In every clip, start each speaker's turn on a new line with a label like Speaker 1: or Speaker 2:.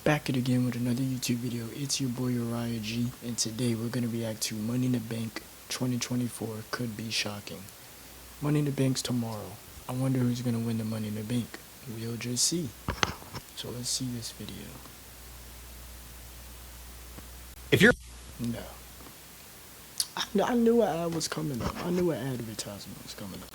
Speaker 1: Back it again with another YouTube video. It's your boy Uriah G, and today we're going to react to Money in the Bank 2024 Could Be Shocking. Money in the Bank's tomorrow. I wonder who's going to win the Money in the Bank. We'll just see. So let's see this video.
Speaker 2: If you're
Speaker 1: No. I knew an ad was coming up. I knew an advertisement was coming up.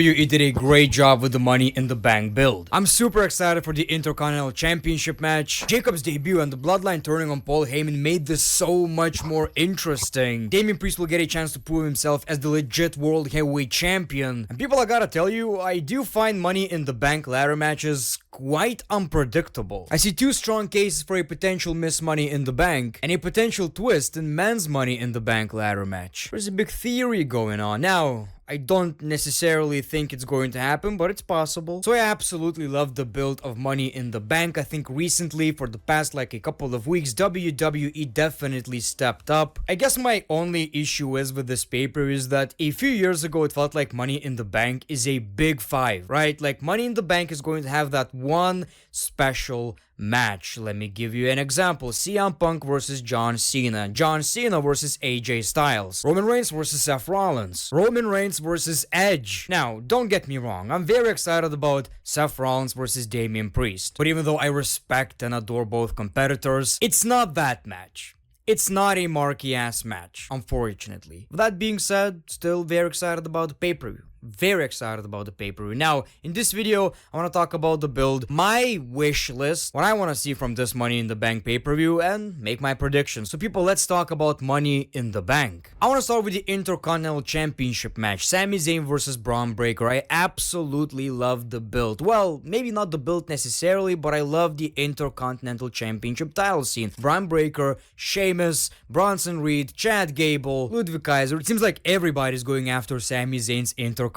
Speaker 2: You did a great job with the Money in the Bank build. I'm super excited for the Intercontinental Championship match. Jacob's debut and the Bloodline turning on Paul Heyman made this so much more interesting. Damian Priest will get a chance to prove himself as the legit World Heavyweight Champion. And people, I gotta tell you, I do find Money in the Bank ladder matches quite unpredictable. I see two strong cases for a potential miss Money in the Bank and a potential twist in men's Money in the Bank ladder match. There's a big theory going on. Now, I don't necessarily think it's going to happen, but it's possible. So I absolutely love the build of Money in the Bank. I think recently, for the past like a couple of weeks, WWE definitely stepped up. I guess my only issue is with this paper is that a few years ago, it felt like Money in the Bank is a big five, right? Like Money in the Bank is going to have that one special match. Let me give you an example. CM Punk versus John Cena. John Cena versus AJ Styles. Roman Reigns versus Seth Rollins. Roman Reigns versus Edge. Now, don't get me wrong. I'm very excited about Seth Rollins versus Damian Priest. But even though I respect and adore both competitors, it's not that match. It's not a marquee-ass match, unfortunately. With that being said, still very excited about the pay-per-view. Very excited about the pay-per-view. Now, in this video, I want to talk about the build, my wish list, what I want to see from this Money in the Bank pay-per-view, and make my predictions. So people, let's talk about Money in the Bank. I want to start with the Intercontinental Championship match. Sami Zayn versus Braun Breaker. I absolutely love the build. Well, maybe not the build necessarily, but I love the Intercontinental Championship title scene. Braun Breaker, Sheamus, Bronson Reed, Chad Gable, Ludwig Kaiser. It seems like everybody's going after Sami Zayn's Intercontinental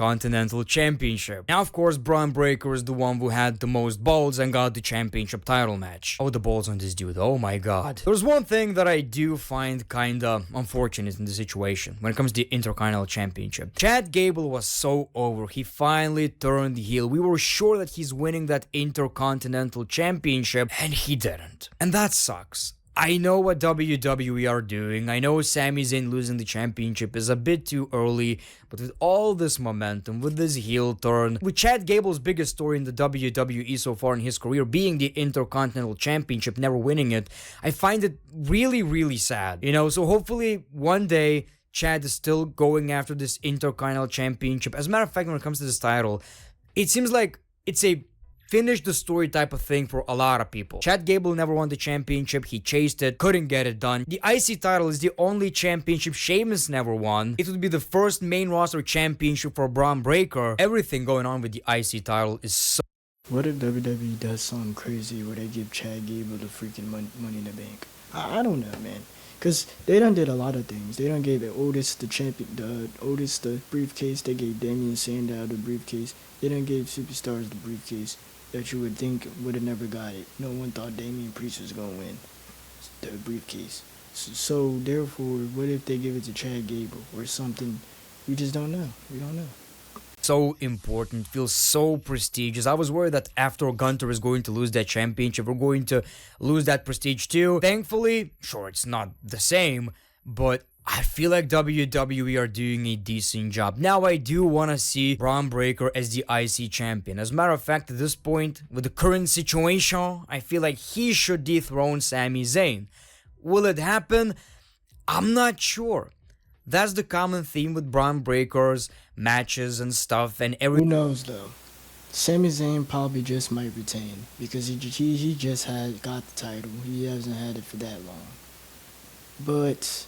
Speaker 2: Championship. Now, of course, Braun Breaker is the one who had the most balls and got the championship title match. Oh, the balls on this dude. Oh my god. There's one thing that I do find kinda unfortunate in the situation when it comes to the Intercontinental Championship. Chad Gable was so over. He finally turned heel. We were sure that he's winning that Intercontinental Championship, and he didn't. And that sucks. I know what WWE are doing. I know Sami Zayn losing the championship is a bit too early, but with all this momentum, with this heel turn, with Chad Gable's biggest story in the WWE so far in his career being the Intercontinental Championship, never winning it, I find it really, really sad. You know, so hopefully one day Chad is still going after this Intercontinental Championship. As a matter of fact, when it comes to this title, it seems like it's a finish the story type of thing for a lot of people. Chad Gable never won the championship. He chased it, couldn't get it done. The IC title is the only championship Sheamus never won. It would be the first main roster championship for Braun Breaker. Everything going on with the IC title is so...
Speaker 1: What if WWE does something crazy where they give Chad Gable the freaking money in the Bank? I don't know, man. Because they done did a lot of things. They done gave the Otis the briefcase. They gave Damian Sandow the briefcase. They done gave superstars the briefcase that you would think would have never got it. No one thought Damian Priest was going to win the briefcase. So therefore, what if they give it to Chad Gable or something? We just don't know. We don't know.
Speaker 2: So important, feels so prestigious. I was worried that after Gunther is going to lose that championship, we're going to lose that prestige too. Thankfully, sure, it's not the same, but I feel like WWE are doing a decent job. Now, I do want to see Braun Breaker as the IC champion. As a matter of fact, at this point, with the current situation, I feel like he should dethrone Sami Zayn. Will it happen? I'm not sure. That's the common theme with Braun Breaker's matches and stuff and everything.
Speaker 1: Who knows, though? Sami Zayn probably just might retain because he just got the title. He hasn't had it for that long. But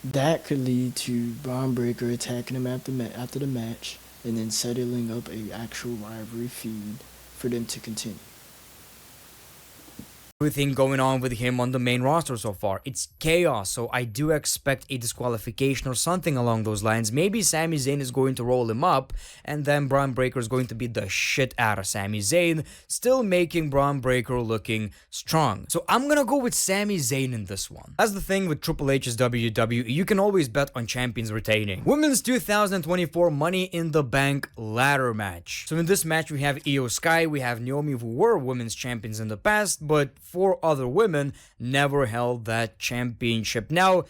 Speaker 1: that could lead to Braun Breaker attacking him after the match and then settling up a actual rivalry feud for them to continue.
Speaker 2: Everything going on with him on the main roster so far. It's chaos, so I do expect a disqualification or something along those lines. Maybe Sami Zayn is going to roll him up, and then Braun Breaker is going to beat the shit out of Sami Zayn, still making Braun Breaker looking strong. So I'm gonna go with Sami Zayn in this one. That's the thing with Triple H's WWE, you can always bet on champions retaining. Women's 2024 Money in the Bank ladder match. So in this match we have Io Sky, we have Naomi, who were women's champions in the past, but 4 other women never held that championship. Now,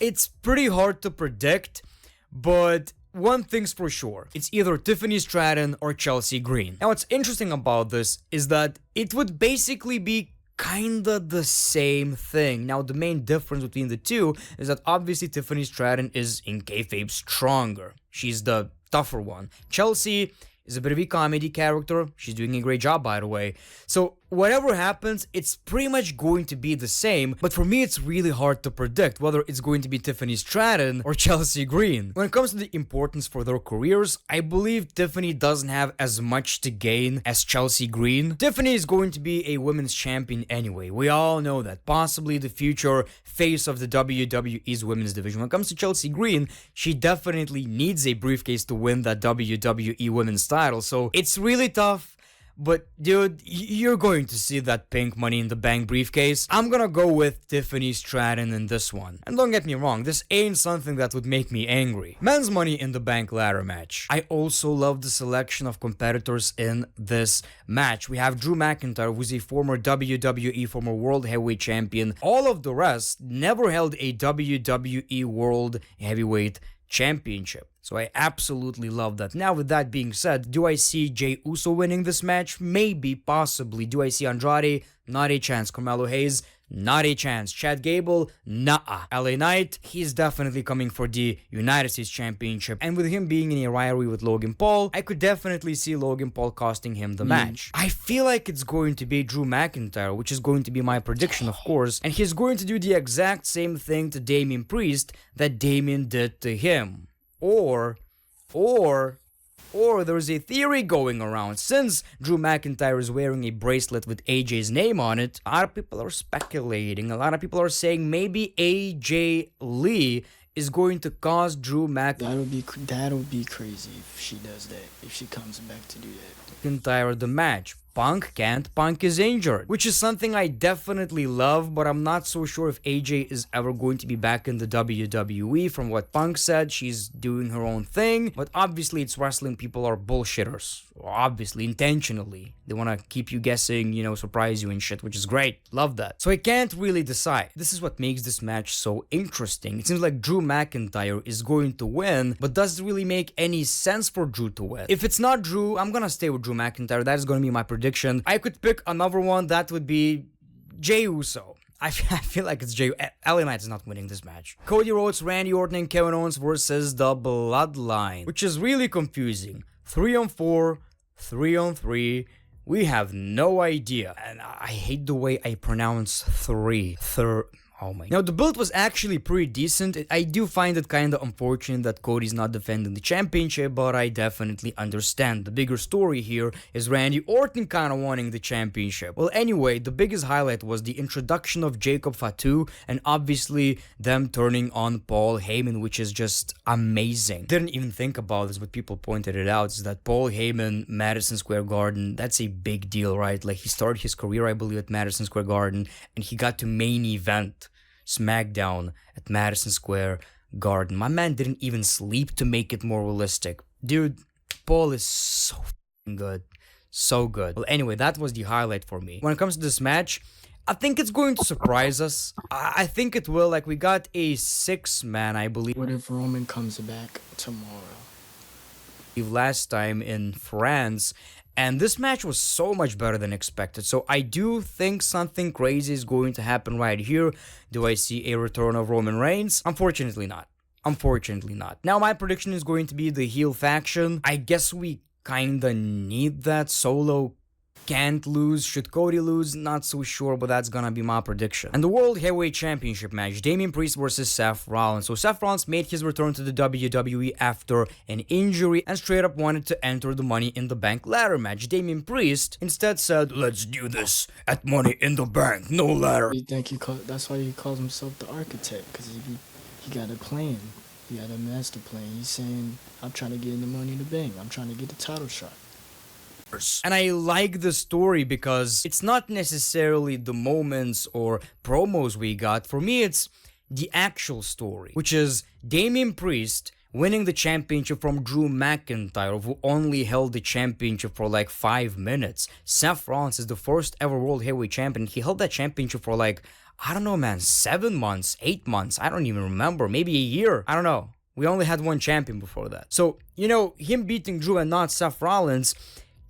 Speaker 2: it's pretty hard to predict, but one thing's for sure, it's either Tiffany Stratton or Chelsea Green. Now, what's interesting about this is that it would basically be kinda the same thing. Now, the main difference between the two is that obviously Tiffany Stratton is in kayfabe stronger. She's the tougher one. Chelsea is a bit of a comedy character. She's doing a great job, by the way. So whatever happens, it's pretty much going to be the same. But for me, it's really hard to predict whether it's going to be Tiffany Stratton or Chelsea Green. When it comes to the importance for their careers, I believe Tiffany doesn't have as much to gain as Chelsea Green. Tiffany is going to be a women's champion anyway. We all know that. Possibly the future face of the WWE's women's division. When it comes to Chelsea Green, she definitely needs a briefcase to win that WWE women's title. So it's really tough. But dude, you're going to see that pink Money in the Bank briefcase. I'm gonna go with Tiffany Stratton in this one. And don't get me wrong, this ain't something that would make me angry. Men's Money in the Bank ladder match. I also love the selection of competitors in this match. We have Drew McIntyre, who's a former WWE, former World Heavyweight Champion. All of the rest never held a WWE World Heavyweight Championship. So I absolutely love that. Now, with that being said, do I see Jey Uso winning this match? Maybe, possibly. Do I see Andrade? Not a chance. Carmelo Hayes? Not a chance. Chad Gable? Nah. LA Knight? He's definitely coming for the United States Championship. And with him being in a rivalry with Logan Paul, I could definitely see Logan Paul costing him the match. I feel like it's going to be Drew McIntyre, which is going to be my prediction, of course. And he's going to do the exact same thing to Damian Priest that Damian did to him. Or there's a theory going around. Since Drew McIntyre is wearing a bracelet with AJ's name on it, a lot of people are speculating. A lot of people are saying maybe AJ Lee is going to cause Drew
Speaker 1: That'll be crazy if she does that. If she comes back to do that.
Speaker 2: McIntyre the match. Punk can't. Punk is injured, which is something I definitely love, but I'm not so sure if AJ is ever going to be back in the WWE. From what Punk said, she's doing her own thing, but obviously it's wrestling. People are bullshitters, obviously, intentionally. They want to keep you guessing, surprise you and shit, which is great. Love that. So I can't really decide. This is what makes this match so interesting. It seems like Drew McIntyre is going to win, but does it really make any sense for Drew to win? If it's not Drew, I'm gonna stay with Drew McIntyre. That is gonna be my prediction. I could pick another one. That would be Jey Uso. I feel like it's Jey. LA Knight is not winning this match. Cody Rhodes, Randy Orton, and Kevin Owens versus the Bloodline, which is really confusing. 3-on-4, 3-on-3. We have no idea. And I hate the way I pronounce three. Oh my. Now, the build was actually pretty decent. I do find it kind of unfortunate that Cody's not defending the championship, but I definitely understand. The bigger story here is Randy Orton kind of wanting the championship. Well, anyway, the biggest highlight was the introduction of Jacob Fatu and obviously them turning on Paul Heyman, which is just amazing. Didn't even think about this, but people pointed it out, is that Paul Heyman, Madison Square Garden, that's a big deal, right? Like, he started his career, I believe, at Madison Square Garden, and he got to main event SmackDown at Madison Square Garden. My man didn't even sleep to make it more realistic. Dude, Paul is so good. So good. Well, anyway, that was the highlight for me. When it comes to this match, I think it's going to surprise us. I think it will. Like, we got a 6-man, I believe.
Speaker 1: What if Roman comes back tomorrow?
Speaker 2: Last time in France. And this match was so much better than expected. So I do think something crazy is going to happen right here. Do I see a return of Roman Reigns? Unfortunately not. Unfortunately not. Now my prediction is going to be the heel faction. I guess we kinda need that. Solo can't lose. Should Cody lose? Not so sure, but that's gonna be my prediction. And the World Heavyweight Championship match, Damian Priest versus Seth Rollins. So Seth Rollins made his return to the WWE after an injury and straight up wanted to enter the Money in the Bank ladder match. Damian Priest instead said, "Let's do this at Money in the Bank, no ladder."
Speaker 1: That's why he calls himself the architect, because he got a plan. He got a master plan. He's saying, I'm trying to get in the Money in the Bank. I'm trying to get the title shot.
Speaker 2: And I like the story because it's not necessarily the moments or promos we got. For me, it's the actual story, which is Damian Priest winning the championship from Drew McIntyre, who only held the championship for like 5 minutes. Seth Rollins is the first ever World Heavyweight Champion. He held that championship for like, I don't know, man, 7 months, 8 months. I don't even remember. Maybe a year. I don't know. We only had one champion before that. So, him beating Drew and not Seth Rollins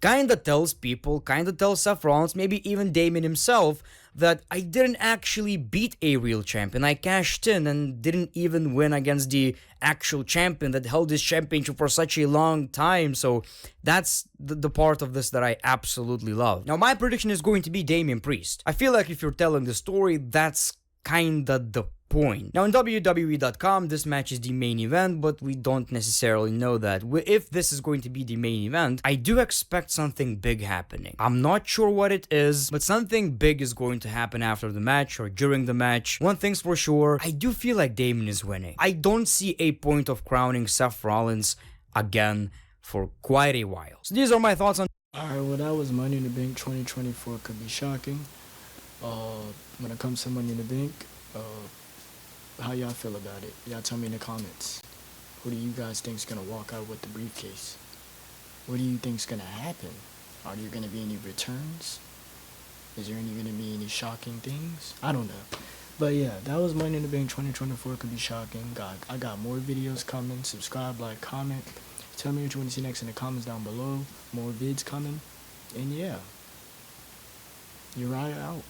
Speaker 2: kinda tells people, kinda tells Seth Rollins, maybe even Damon himself, that I didn't actually beat a real champion. I cashed in and didn't even win against the actual champion that held this championship for such a long time. So that's the part of this that I absolutely love. Now, my prediction is going to be Damian Priest. I feel like if you're telling the story, that's kinda the point. Now, in WWE.com, this match is the main event, but we don't necessarily know that. If this is going to be the main event, I do expect something big happening. I'm not sure what it is, but something big is going to happen after the match or during the match. One thing's for sure, I do feel like Damon is winning. I don't see a point of crowning Seth Rollins again for quite a while. So these are my thoughts on...
Speaker 1: Alright, well, that was Money in the Bank 2024. Could be shocking. When it comes to Money in the Bank, how y'all feel about it? Y'all tell me in the comments. Who do you guys think's gonna walk out with the briefcase? What do you think's gonna happen? Are there gonna be any returns? Is there gonna be any shocking things? I don't know. But yeah, that was Money in the Bank 2024. Could be shocking. I got more videos coming. Subscribe, like, comment. Tell me what you want to see next in the comments down below. More vids coming. And yeah. Uriah out.